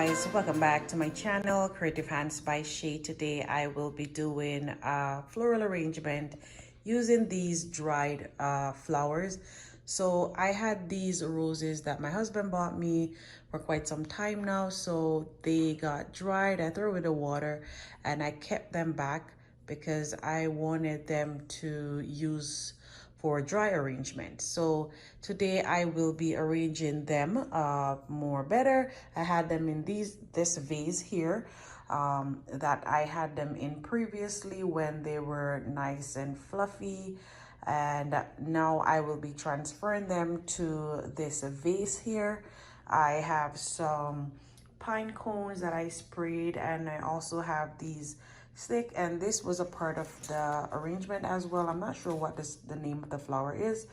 guys, welcome back to my channel, Creative Hands by Shay. Today I will be doing a floral arrangement using these dried flowers. So I had these roses that my husband bought me for quite some time now. So they got dried, I threw away the water and I kept them back because I wanted them to use for dry arrangement. So today I will be arranging them more better. I had them in this vase here that I had them in previously when they were nice and fluffy, and now I will be transferring them to this vase here. I have some pine cones that I sprayed, and I also have these stick, and this was a part of the arrangement as well. I'm not sure what the name of the flower is,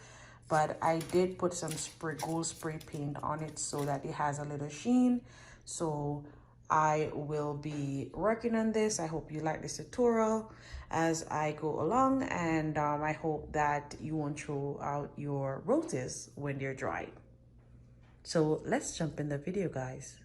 but I did put some gold spray paint on it so that it has a little sheen. So I will be working on this. I hope you like this tutorial as I go along, and I hope that you won't throw out your roses when they're dry. So let's jump in the video, guys.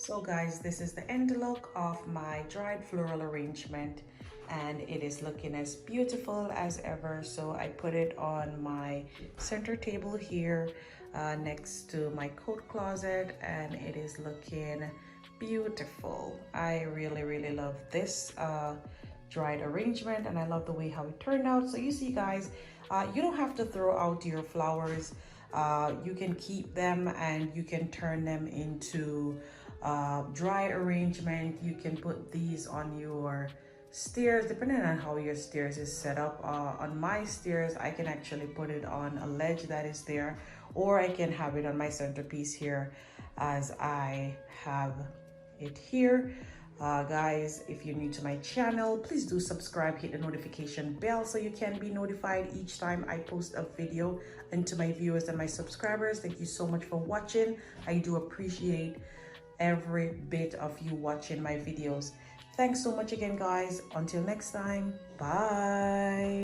So guys, this is the end look of my dried floral arrangement, and it is looking as beautiful as ever. So I put it on my center table here next to my coat closet, and it is looking beautiful. I really love this dried arrangement, and I love the way how it turned out. So you see guys, you don't have to throw out your flowers. You can keep them and you can turn them into dry arrangement. You can put these on your stairs depending on how your stairs is set up. On my stairs, I can actually put it on a ledge that is there, or I can have it on my centerpiece here as I have it here. Guys, if you're new to my channel, please do subscribe, hit the notification bell so you can be notified each time I post a video. And to my viewers and my subscribers, thank you so much for watching. I do appreciate every bit of you watching my videos. Thanks so much again, guys. Until next time, bye.